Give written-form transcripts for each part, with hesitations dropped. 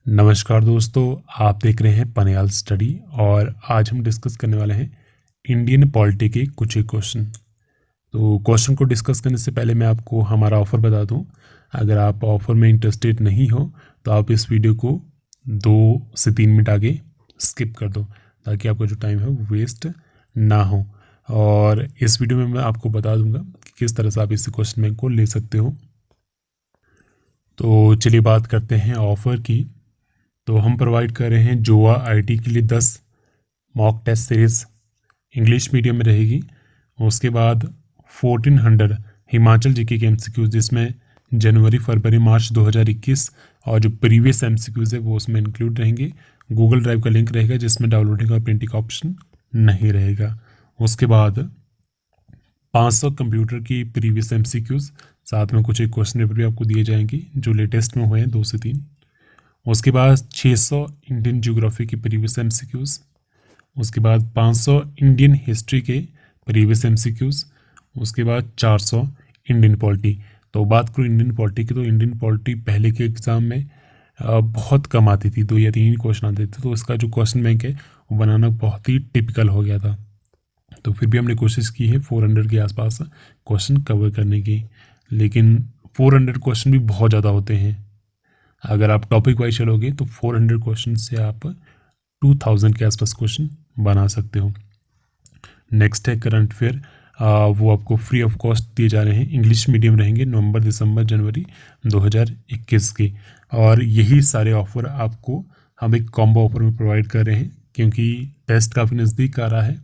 नमस्कार दोस्तों, आप देख रहे हैं पनियाल स्टडी और आज हम डिस्कस करने वाले हैं इंडियन पॉलिटी के कुछ एक क्वेश्चन। तो क्वेश्चन को डिस्कस करने से पहले मैं आपको हमारा ऑफ़र बता दूं। अगर आप ऑफ़र में इंटरेस्टेड नहीं हो तो आप इस वीडियो को 2 से 3 मिनट आगे स्किप कर दो ताकि आपका जो टाइम है वो वेस्ट ना हो। और इस वीडियो में मैं आपको बता दूंगा कि किस तरह से आप इस क्वेश्चन बैंक को ले सकते हो। तो चलिए बात करते हैं ऑफ़र की। तो हम प्रोवाइड कर रहे हैं जोआ आईटी के लिए 10 mock test series English medium में रहेगी। उसके बाद 1400 हिमाचल जीके के एमसीक्यूज, जिसमें जनवरी फरवरी मार्च 2021 और जो प्रीवियस एमसीक्यूज है वो उसमें इंक्लूड रहेंगे। गूगल ड्राइव का लिंक रहेगा जिसमें डाउनलोडिंग और प्रिंटिंग का ऑप्शन नहीं रहेगा। उसके बाद 500 कंप्यूटर की प्रीवियस एमसीक्यूज, साथ में कुछ एक क्वेश्चन पेपर भी आपको दिए जाएंगे जो लेटेस्ट में हुए हैं 2 से 3। उसके बाद 600 इंडियन ज्योग्राफी की प्रीवियस एमसीक्यूज। उसके बाद 500 इंडियन हिस्ट्री के प्रीवियस एमसीक्यूज। उसके बाद 400 इंडियन पॉलिटी। तो बात करूँ इंडियन पॉलिटी की, तो इंडियन पॉलिटी पहले के एग्ज़ाम में बहुत कम आती थी, 2 या 3 ही क्वेश्चन आते थे। तो इसका जो क्वेश्चन बैंक है वो बनाना बहुत ही टिपिकल हो गया था। तो फिर भी हमने कोशिश की है 400 के आसपास क्वेश्चन कवर करने की, लेकिन 400 क्वेश्चन भी बहुत ज़्यादा होते हैं। अगर आप टॉपिक वाइज चलोगे तो 400 क्वेश्चन से आप 2000 के आसपास क्वेश्चन बना सकते हो। नेक्स्ट है करंट अफेयर। वो आपको फ्री ऑफ कॉस्ट दिए जा रहे हैं, इंग्लिश मीडियम रहेंगे, नवंबर दिसंबर जनवरी 2021 के। और यही सारे ऑफ़र आपको हम एक कॉम्बो ऑफर में प्रोवाइड कर रहे हैं क्योंकि टेस्ट काफ़ी नज़दीक आ रहा है,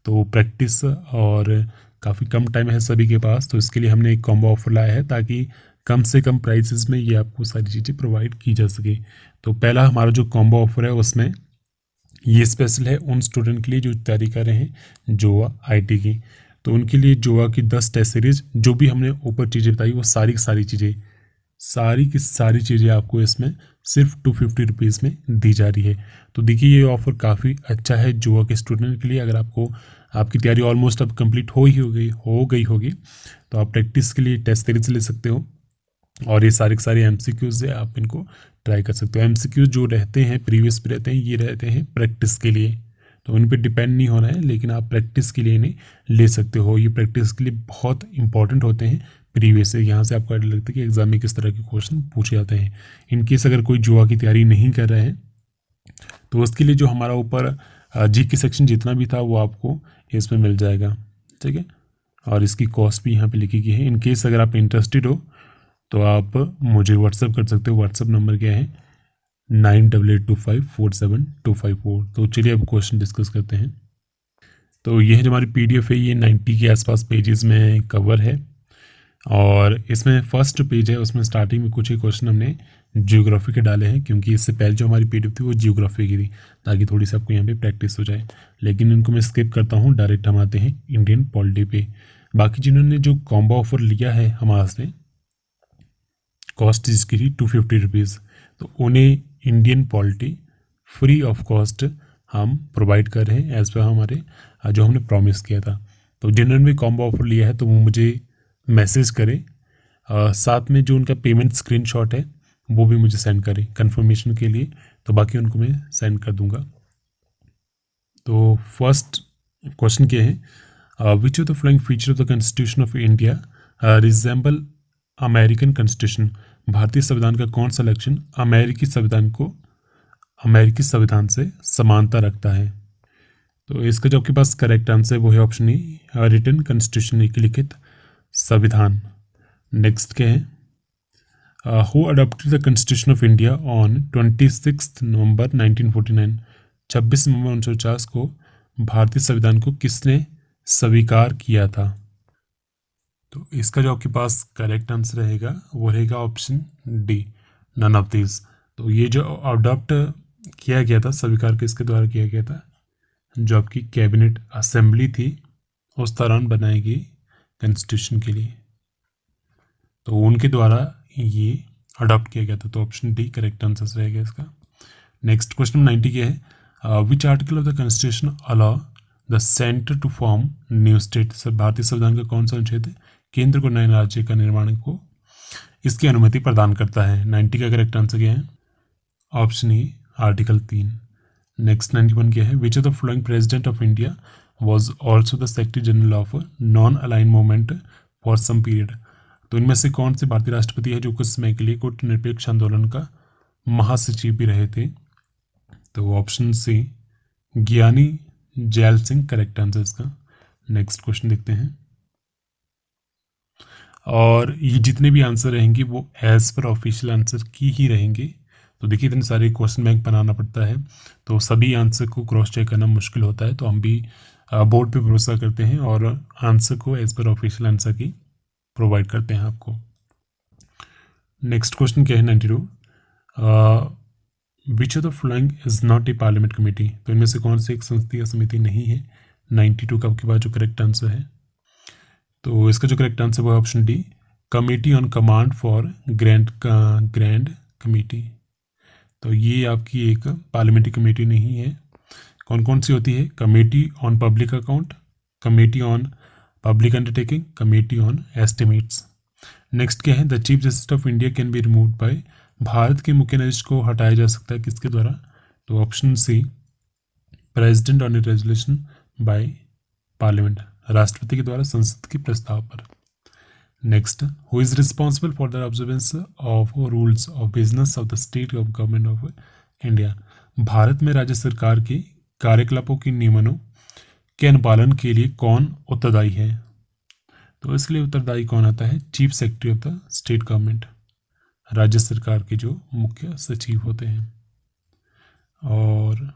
तो प्रैक्टिस और काफ़ी कम टाइम है सभी के पास। तो इसके लिए हमने एक कॉम्बो ऑफर लाया है ताकि कम से कम प्राइसेस में ये आपको सारी चीज़ें प्रोवाइड की जा सके। तो पहला हमारा जो कॉम्बो ऑफर है उसमें ये स्पेशल है उन स्टूडेंट के लिए जो तैयारी कर रहे हैं जोआ आईटी की। तो उनके लिए जोआ की 10 टेस्ट सीरीज़, जो भी हमने ऊपर चीज़ें बताई वो सारी चीज़ें, सारी की सारी चीज़ें आपको इसमें सिर्फ 250 रुपीज़ में दी जा रही है। तो देखिए ये ऑफ़र काफ़ी अच्छा है जोआ के स्टूडेंट के लिए। अगर आपकी तैयारी ऑलमोस्ट अब कंप्लीट हो गई होगी तो आप प्रैक्टिस के लिए टेस्ट सीरीज ले सकते हो और ये सारे एमसीक्यूज है, आप इनको ट्राई कर सकते हो। एमसीक्यूज जो रहते हैं प्रीवियस पे रहते हैं, ये रहते हैं प्रैक्टिस के लिए, तो उन पर डिपेंड नहीं होना है, लेकिन आप प्रैक्टिस के लिए इन्हें ले सकते हो। ये प्रैक्टिस के लिए बहुत इंपॉर्टेंट होते हैं प्रीवियस से। यहाँ से आपको लगता है कि एग्जाम में किस तरह के क्वेश्चन पूछे जाते हैं। इनकेस अगर कोई जुआ की तैयारी नहीं कर रहे हैं तो उसके लिए जो हमारा ऊपर जी के सेक्शन जितना भी था वो आपको इसमें मिल जाएगा, ठीक है। और इसकी कॉस्ट भी यहाँ पे लिखी गई है। इनकेस अगर आप इंटरेस्टेड हो तो आप मुझे व्हाट्सअप कर सकते हो। व्हाट्सअप नंबर क्या है 9882547254। तो चलिए अब क्वेश्चन डिस्कस करते हैं। तो यह जो हमारी पीडीएफ है ये 90 के आसपास पेजेस में कवर है और इसमें फर्स्ट पेज है, उसमें स्टार्टिंग में कुछ ही क्वेश्चन हमने जियोग्राफी के डाले हैं क्योंकि इससे पहले जो हमारी पीडीएफ थी वो जियोग्राफी की थी, ताकि थोड़ी सी आपको यहाँ पे प्रैक्टिस हो जाए। लेकिन इनको मैं स्किप करता हूँ, डायरेक्ट हम आते हैं इंडियन पॉलिटी पे। बाकी जिन्होंने जो कॉम्बो ऑफर लिया है हमारे से, कॉस्ट जिसकी थी 250 रुपीज़, तो उन्हें Indian polity free of cost हम प्रोवाइड कर रहे हैं एज पर हमारे जो हमने प्रॉमिस किया था। तो जिन्होंने भी कॉम्बो ऑफर लिया है तो वो मुझे मैसेज करें, साथ में जो उनका पेमेंट स्क्रीनशॉट है वो भी मुझे सेंड करें कंफर्मेशन के लिए, तो बाकी उनको मैं सेंड कर दूंगा। तो फर्स्ट क्वेश्चन क्या है, which of the following feature of the constitution of India resemble American constitution. भारतीय संविधान का कौन सा लक्षण अमेरिकी संविधान से समानता रखता है। तो इसका जो आपके पास करेक्ट आंसर है वो है ऑप्शन ए, रिटन कॉन्स्टिट्यूशन, लिखित संविधान। नेक्स्ट क्या है, who adopted the constitution of India on 26 नवंबर 1949। 26 नवंबर 1949 को भारतीय संविधान को किसने स्वीकार किया था। तो इसका जो आपके पास करेक्ट आंसर रहेगा वो रहेगा option D, none of this. तो ये जो अडॉप्ट किया गया था, स्वीकार किसके द्वारा किया गया था, जो आपकी कैबिनेट असेंबली थी उस दौरान बनाई गई कॉन्स्टिट्यूशन के लिए, तो उनके द्वारा ये अडॉप्ट किया गया था। तो ऑप्शन डी करेक्ट आंसर रहेगा इसका। नेक्स्ट क्वेश्चन 90 क्या है, which article of the constitution allow the centre to form new state. Sir भारतीय संविधान का कौन सा अनुच्छेद केंद्र को नए राज्य का निर्माण को इसकी अनुमति प्रदान करता है। 90 का करेक्ट आंसर क्या है, ऑप्शन ए आर्टिकल 3। नेक्स्ट 91 क्या है, which of the following president of India was also the secretary general of non aligned movement for some period. तो इनमें से कौन से भारतीय राष्ट्रपति है जो कुछ समय के लिए गुटनिरपेक्ष आंदोलन का महासचिव भी रहे थे? तो ऑप्शन सी ज्ञानी जैल सिंह करेक्ट आंसर इसका। नेक्स्ट क्वेश्चन देखते हैं, और ये जितने भी आंसर रहेंगे वो एज पर ऑफिशियल आंसर की ही रहेंगे। तो देखिए इतने सारे क्वेश्चन बैंक बनाना पड़ता है, तो सभी आंसर को क्रॉस चेक करना मुश्किल होता है, तो हम भी बोर्ड पे भरोसा करते हैं और आंसर को एज पर ऑफिशियल आंसर की प्रोवाइड करते हैं आपको। नेक्स्ट क्वेश्चन क्या है 92, विच of the following is not a parliament committee. तो इनमें से कौन सी एक संसदीय समिति नहीं है? 92 का आपके पास जो करेक्ट आंसर है, तो इसका जो करेक्ट आंसर वो है option D, committee on command for grand committee. तो ये आपकी एक पार्लियामेंट्री कमेटी नहीं है। कौन कौन सी होती है? Committee on public account, committee on public undertaking, committee on estimates. Next क्या है, the chief justice of India can be removed by. Bharat के मुख्य न्यायाधीश को हटाया जा सकता है किसके द्वारा? तो option C president on a resolution by parliament, राष्ट्रपति के द्वारा संसद के प्रस्ताव पर। Next, who is responsible for the observance of rules of business of the state of government of India. Bharat में राज्य सरकार के कार्यकलापों के नियमों के अनुपालन के लिए कौन उत्तरदायी है? तो इसके लिए उत्तरदायी कौन आता है? Chief secretary of the state government, राज्य सरकार के जो मुख्य सचिव होते हैं। और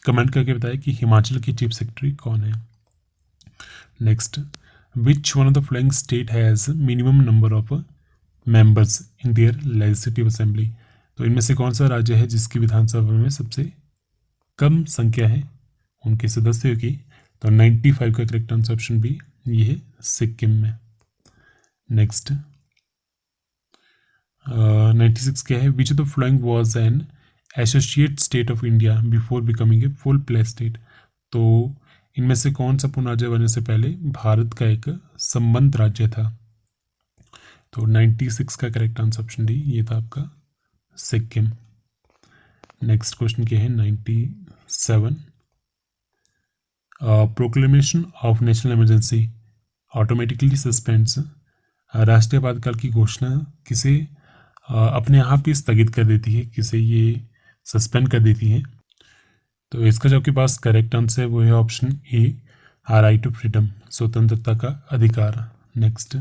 कमेंट करके बताएं कि हिमाचल की चीफ सेक्रेटरी कौन है। Next, which one of the flowing state has minimum number of members in their legislative assembly. तो इनमें से कौन सा राज्य है जिसकी विधानसभा में सबसे कम संख्या है उनके सदस्यों की? तो 95 का करेक्ट आंसर ऑप्शन बी, ये है सिक्किम में। नेक्स्ट 96 क्या है, which of the flowing was an associate state of India before becoming a full play state. तो इनमें से कौन सा पूर्ण राज्य बनने से पहले भारत का एक संबद्ध राज्य था? तो 96 का करेक्ट आंसर ऑप्शन डी, ये था आपका सिक्किम। नेक्स्ट क्वेश्चन क्या है 97, proclamation of national emergency automatically suspends. राष्ट्रीय आपातकाल की घोषणा किसे अपने आप ही स्थगित कर देती है, किसे ये सस्पेंड कर देती है? तो इसका जो आपके पास करेक्ट आंसर है वो है option A, right to freedom, स्वतंत्रता का अधिकार। Next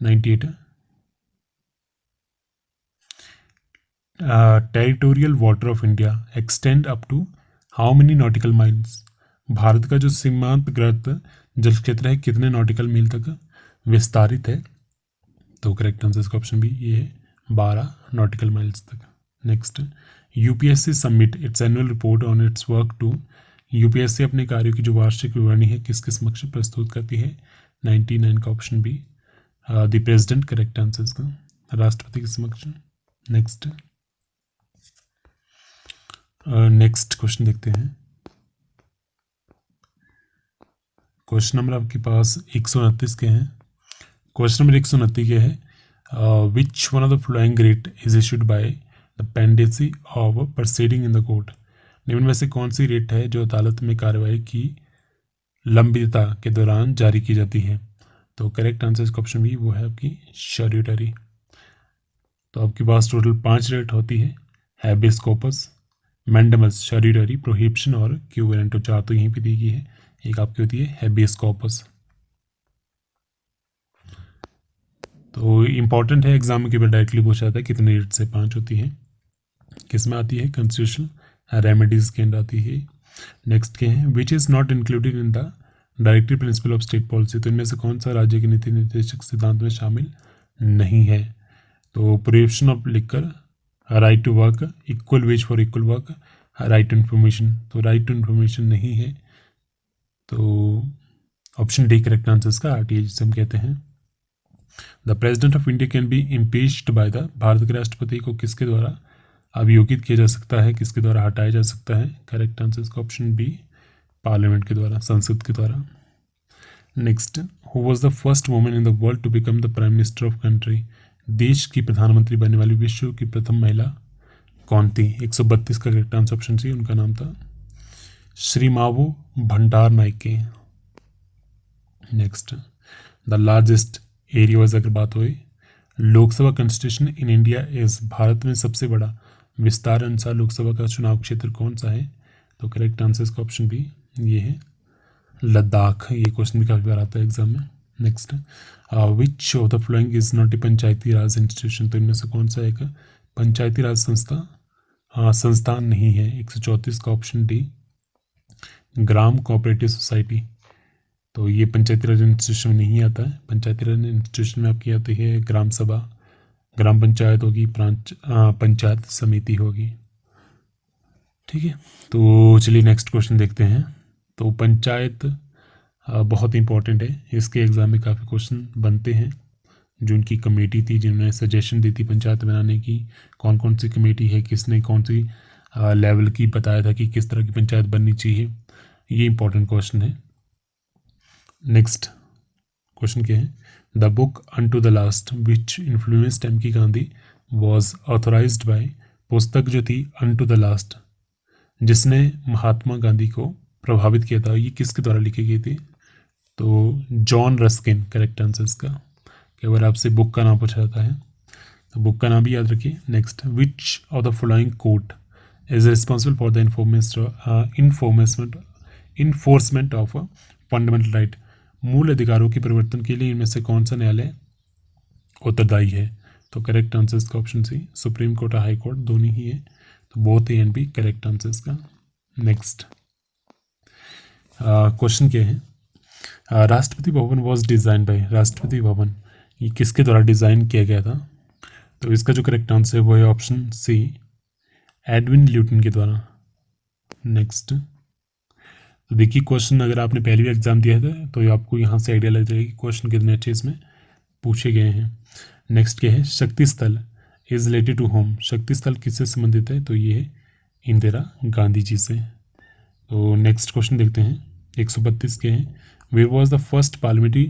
98, territorial water of India extend up to how many nautical miles. Bharat का जो सीमांतगत जल क्षेत्र है कितने नॉटिकल मील तक विस्तारित है? तो करेक्ट आंसर इसका ऑप्शन बी, ये है 12 नॉटिकल माइल्स तक। Next, UPSC submit its annual report on its work to. UPSC अपने कार्यों की जो वार्षिक विवरणी है किसके समक्ष प्रस्तुत करती है? 99 का option B, the president correct answer इसका, राष्ट्रपति के समक्ष। नेक्स्ट क्वेश्चन देखते हैं। क्वेश्चन नंबर आपके पास 129 के हैं। क्वेश्चन नंबर 129 के है, which one of the flowing rate is issued by the pendency of proceeding in the court. निम्न में से कौन सी रेट है जो अदालत में कार्रवाई की लंबितता के दौरान जारी की जाती है? तो करेक्ट आंसर इसका ऑप्शन बी, वो है आपकी शर्यूटरी। तो आपके पास टोटल 5 रेट होती है, हैबियस कॉर्पस, मैंडेमस, शर्यूटरी, प्रोहिबिशन और क्यू वारंट। 4 तो यहीं पे दी गई है, एक आपकी होती है हैबियस कॉर्पस। तो इम्पॉर्टेंट है, एग्जाम में केवल डायरेक्टली पूछा जाता है कितने रेट से 5 होती है। किस में आती है? कॉन्स्टिट्यूशनल रेमेडीज के अंदर आती है। नेक्स्ट क्या है, which is not included in the directive principle of state policy. तो इनमें से कौन सा राज्य के नीति निर्देशक सिद्धांत में शामिल नहीं है? तो prohibition of liquor, right to work, equal wage for equal work, right to information. तो राइट टू इन्फॉर्मेशन नहीं है, तो ऑप्शन डी करेक्ट आंसर इसका, आरटीआई जिसे हम कहते हैं। The president of India can be impeached by the. Bharat के राष्ट्रपति को किसके द्वारा अभियोगित किया जा सकता है, किसके द्वारा हटाया जा सकता है? करेक्ट आंसर इसका ऑप्शन बी, पार्लियामेंट के द्वारा, संसद के द्वारा। Next, who was the first woman in the world to become the prime minister of country. देश की प्रधानमंत्री बनने वाली विश्व की प्रथम महिला कौन थी? 132 का करेक्ट आंसर ऑप्शन सी, उनका नाम था श्रीमावो भंडार Nike. Next, the largest areas अगर बात हो, Lok Sabha constitution in India is, Bharat में सबसे बड़ा विस्तार अनुसार लोकसभा का चुनाव क्षेत्र कौन सा है? तो करेक्ट आंसर इसका ऑप्शन बी ये है लद्दाख। ये क्वेश्चन भी काफ़ी बार आता है एग्जाम में। Next, which of the following is not a Panchayati Raj institution? तो इनमें से कौन सा एक पंचायती राज संस्थान नहीं है? 134 का ऑप्शन डी ग्राम कोऑपरेटिव सोसाइटी। तो ये पंचायती राज इंस्टीट्यूशन में नहीं आता है। पंचायती राज इंस्टीट्यूशन में आपकी आती है ग्राम सभा, ग्राम पंचायत होगी, पंचायत समिति होगी। ठीक है, तो चलिए नेक्स्ट क्वेश्चन देखते हैं। तो पंचायत बहुत इंपॉर्टेंट है, इसके एग्ज़ाम में काफ़ी क्वेश्चन बनते हैं। जो उनकी कमेटी थी जिन्होंने सजेशन दी थी पंचायत बनाने की, कौन कौन सी कमेटी है, किसने कौन सी लेवल की बताया था कि किस तरह की पंचायत बननी चाहिए, ये इंपॉर्टेंट क्वेश्चन है। नेक्स्ट क्वेश्चन क्या है? The book unto the last which influenced M K Gandhi was authorised bye, पुस्तक जो थी अनटू द लास्ट जिसने महात्मा गांधी को प्रभावित किया था, ये किसके द्वारा लिखी गई थी? तो जॉन रस्किन करेक्ट आंसर इसका। कई बार आपसे बुक का नाम पूछा जाता है तो बुक का नाम भी याद रखिए। Next, which of the following court is responsible for the enforcement of fundamental right? मूल अधिकारों के परिवर्तन के लिए इनमें से कौन सा न्यायालय उत्तरदायी है? तो करेक्ट आंसर इसका ऑप्शन सी सुप्रीम कोर्ट और हाई कोर्ट दोनों ही है, तो both A and B correct answer इसका। नेक्स्ट क्वेश्चन क्या है? Rashtrapati Bhavan was design by, Rashtrapati Bhavan ये किसके द्वारा डिज़ाइन किया गया था? तो इसका जो करेक्ट आंसर है वो है ऑप्शन सी एडविन ल्यूटन के द्वारा। नेक्स्ट, तो देखिए क्वेश्चन अगर आपने पहले भी एग्जाम दिया था तो आपको यहाँ से आइडिया लग जाएगा कि क्वेश्चन कितने अच्छे इसमें पूछे गए हैं। नेक्स्ट क्या है? शक्ति स्थल इज रिलेटेड टू होम, शक्ति स्थल किससे संबंधित है? तो ये है इंदिरा गांधी जी से। तो नेक्स्ट क्वेश्चन देखते हैं 132 के हैं। Where was the first parliamentary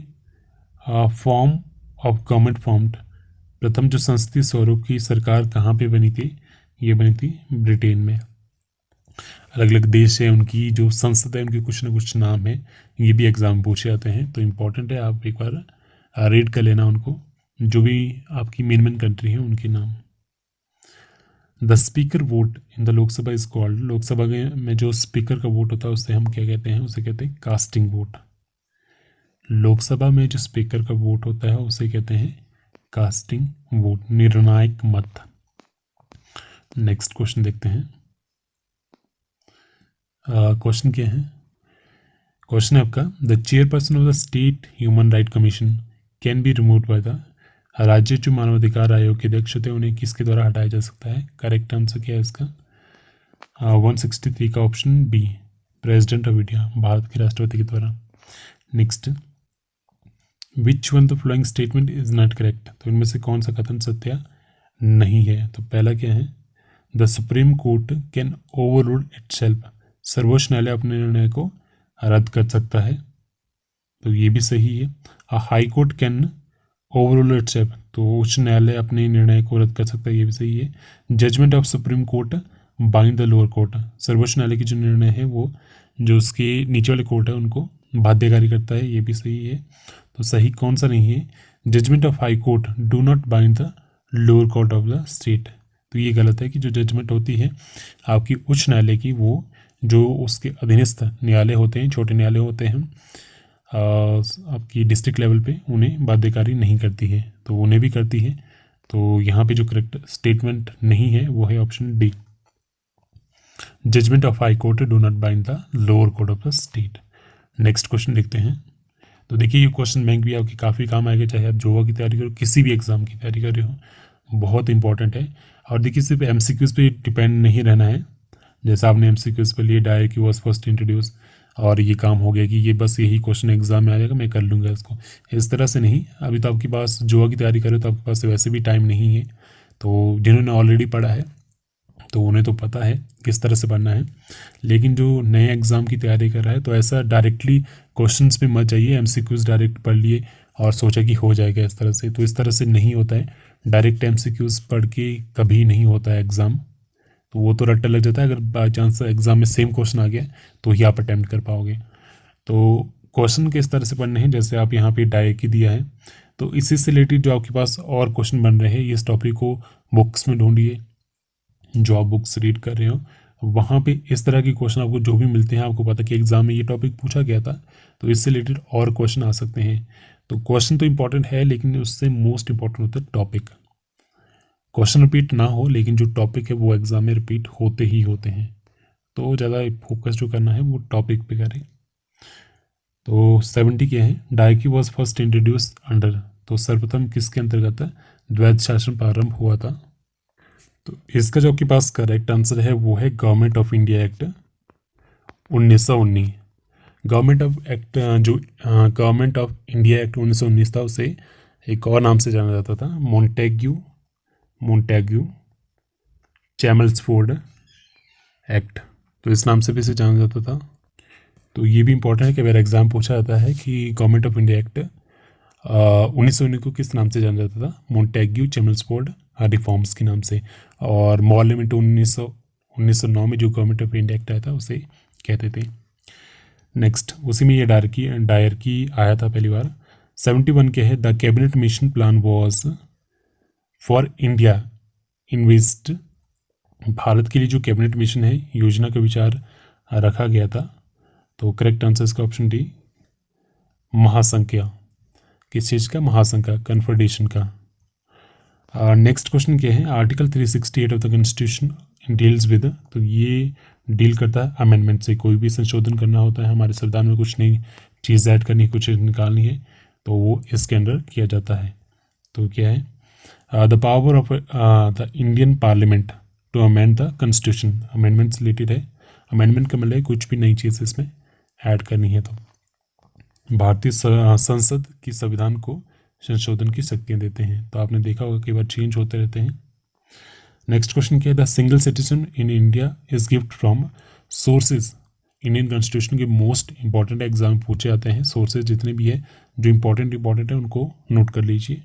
form of government formed, प्रथम जो संसदीय स्वरूप की सरकार कहाँ पे बनी थी? ये बनी थी ब्रिटेन में। अलग अलग देश है उनकी जो संसद है उनके कुछ ना कुछ नाम है, ये भी एग्जाम में पूछे जाते हैं, तो इम्पोर्टेंट है आप एक बार रीड कर लेना उनको, जो भी आपकी मेन कंट्री है उनके नाम। The speaker vote in the Lok Sabha is called, Lok Sabha में जो स्पीकर का वोट होता है उसे हम क्या कहते हैं? उसे कहते हैं कास्टिंग वोट। लोकसभा में जो स्पीकर का वोट होता है उसे कहते हैं कास्टिंग वोट, निर्णायक मत। नेक्स्ट क्वेश्चन देखते हैं। क्वेश्चन क्या है? क्वेश्चन है आपका the chairperson of the state human right commission can be removed by the, राज्य जो मानवाधिकार आयोग के अध्यक्ष होते हैं उन्हें किसके द्वारा हटाया जा सकता है? करेक्ट आंसर क्या है इसका? 163 का option B president of India, Bharat के राष्ट्रपति के द्वारा। Next, which one the following statement is not correct, तो इनमें से कौन सा कथन सत्य नहीं है? तो पहला क्या है? The supreme court can overrule itself, सर्वोच्च न्यायालय अपने निर्णय को रद्द कर सकता है, तो ये भी सही है। High court can overrule itself, तो उच्च न्यायालय अपने निर्णय को रद्द कर सकता है, ये भी सही है। Judgment of supreme court bind the lower court, सर्वोच्च न्यायालय की जो निर्णय है वो जो उसके नीचे वाले कोर्ट है उनको बाध्यकारी करता है, ये भी सही है। तो सही कौन सा नहीं है? Judgment of high court do not bind the lower court of the state, तो ये गलत है कि जो जजमेंट होती है आपकी उच्च न्यायालय की वो जो उसके अधीनस्थ न्यायालय होते हैं, छोटे न्यायालय होते हैं आपकी डिस्ट्रिक्ट लेवल पे, उन्हें बाध्यकारी नहीं करती है, तो उन्हें भी करती है। तो यहाँ पे जो करेक्ट स्टेटमेंट नहीं है वो है option D, judgment of high court do not bind the lower court of the state. Next question देखते हैं। तो देखिए ये क्वेश्चन बैंक भी आपके काफ़ी काम आएगा, चाहे आप जोवा की तैयारी करो, किसी भी एग्जाम की तैयारी कर रहे हो, बहुत इंपॉर्टेंट है। और देखिए सिर्फ एमसीक्यूज पे डिपेंड नहीं रहना है, जैसा आपने एमसीक्यूज पे लिए डायरेक्ट की वॉज फर्स्ट इंट्रोड्यूस और ये काम हो गया कि ये बस यही क्वेश्चन एग्जाम में आ जाएगा मैं कर लूँगा इसको, इस तरह से नहीं। अभी तो आपके पास जोवा की तैयारी करो तो आपके पास वैसे भी टाइम नहीं है, तो जिन्होंने ऑलरेडी पढ़ा है तो उन्हें तो पता है किस तरह से पढ़ना है, लेकिन जो नए एग्ज़ाम की तैयारी कर रहा है तो ऐसा डायरेक्टली क्वेश्चंस पे मत जाइए, एमसीक्यूज डायरेक्ट पढ़ लिए और सोचा कि हो जाएगा इस तरह से, तो इस तरह से नहीं होता है। डायरेक्ट एमसीक्यूज पढ़ के कभी नहीं होता है एग्ज़ाम, तो वो तो रट्टा लग जाता है, अगर बाई चांस एग्जाम में सेम क्वेश्चन आ गया तो ही आप अटैम्प्ट कर पाओगे। तो क्वेश्चन किस तरह से पढ़ने हैं, जैसे आप यहाँ पे डायरेक्टली दिया है, तो इसी से रिलेटेड जो आपके पास और क्वेश्चन बन रहे हैं इस टॉपिक को बुक्स में ढूंढिए, जो आप बुक्स रीड कर रहे हो वहाँ पे इस तरह के क्वेश्चन आपको जो भी मिलते हैं, आपको पता कि एग्जाम में ये टॉपिक पूछा गया था, तो इससे रिलेटेड और क्वेश्चन आ सकते हैं। तो क्वेश्चन तो इंपॉर्टेंट है, लेकिन उससे मोस्ट इंपॉर्टेंट होता है टॉपिक। क्वेश्चन रिपीट ना हो, लेकिन जो टॉपिक है वो एग्जाम में रिपीट होते ही होते हैं। तो ज़्यादा फोकस जो करना है वो टॉपिक पे करें। तो 70 क्या है, डायकी वॉज फर्स्ट इंट्रोड्यूस अंडर, तो सर्वप्रथम किसके अंतर्गत द्वैध शासन प्रारंभ हुआ था। तो इसका जो आपके पास करेक्ट आंसर है वो है government of India act 1919। Government of act जो गवर्नमेंट ऑफ इंडिया एक्ट 1919 था, उसे एक और नाम से जाना जाता था, मोन्टेग्यू चैमल्सफोर्ड एक्ट, तो इस नाम से भी इसे जाना जाता था। तो ये भी इंपॉर्टेंट है कि अगर एग्जाम पूछा जाता है कि गवर्नमेंट ऑफ इंडिया एक्ट 1919 को किस नाम से जाना जाता था, मोन्टेग्यू चैमल्सफोर्ड रिफॉर्म्स के नाम से, और मॉर्लिमेंट 1909 में जो गवर्नमेंट ऑफ इंडिया एक्ट आया था उसे कहते थे। नेक्स्ट उसी में ये डायर की आया था पहली बार। 71 के है, the cabinet mission plan was for India invest, Bharat के लिए जो कैबिनेट मिशन है योजना का विचार रखा गया था। तो करेक्ट आंसर इसका ऑप्शन डी, महासंख्या, किस चीज़ का, महासंख्या, कन्फेडरेशन का। नेक्स्ट क्वेश्चन क्या है, article 368 of the constitution deals with, तो ये डील करता है अमेंडमेंट से, कोई भी संशोधन करना होता है हमारे संविधान में, कुछ नई चीज़ ऐड करनी है, कुछ निकालनी है, तो वो इसके अंडर किया जाता है। तो क्या है, the power of the Indian parliament to amend the constitution, amendment से रिलेटेड है। अमेंडमेंट का मतलब है कुछ भी नई चीज़ इसमें ऐड करनी है। तो भारतीय संसद की संविधान को संशोधन की शक्तियाँ देते हैं। तो आपने देखा होगा कई बार चेंज होते रहते हैं। नेक्स्ट क्वेश्चन क्या है, the single citizen in India is gift from sources, Indian constitution के मोस्ट इंपॉर्टेंट एग्जाम पूछे जाते हैं, सोर्सेज जितने भी है जो इंपॉर्टेंट है उनको नोट कर लीजिए।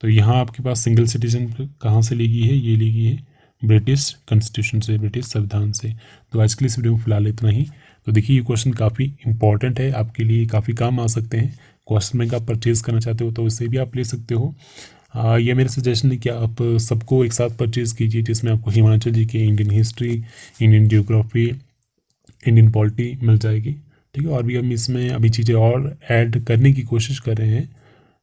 तो यहाँ आपके पास सिंगल सिटीजन कहाँ से ली गई है, ये ली गई है ब्रिटिश कॉन्स्टिट्यूशन से, ब्रिटिश संविधान से। तो आज के लिए इस वीडियो में फिलहाल इतना ही। तो देखिए ये क्वेश्चन काफ़ी इंपॉर्टेंट है, आपके लिए काफ़ी काम आ सकते हैं। क्वेश्चन बैंक आप परचेज़ करना चाहते हो तो उससे भी आप ले सकते हो। ये मेरा सजेशन है कि आप सबको एक साथ परचेज़ कीजिए, जिसमें आपको हिमाचल जी के, Indian history, Indian geography, Indian polity मिल जाएगी। ठीक है, और भी हम इसमें अभी चीज़ें और ऐड करने की कोशिश कर रहे हैं।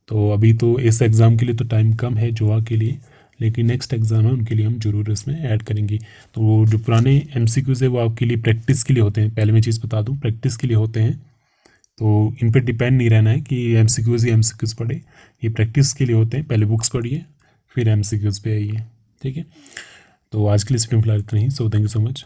तो अभी तो इस एग्ज़ाम के लिए तो टाइम कम है जोआ के लिए, लेकिन नेक्स्ट एग्ज़ाम है उनके लिए हम जरूर इसमें ऐड करेंगे। तो वो जो पुराने MCQs है वो आपके लिए प्रैक्टिस के लिए होते हैं, पहले मैं चीज़ बता दूँ, प्रैक्टिस के लिए होते हैं। तो इन पर डिपेंड नहीं रहना है कि MCQs ही MCQs पढ़े, ये प्रैक्टिस के लिए होते हैं। पहले बुक्स पढ़िए फिर MCQs पे आइए। ठीक है, तो आज के लिए इस वीडियो में फिलहाल इतना ही। So thank you so much.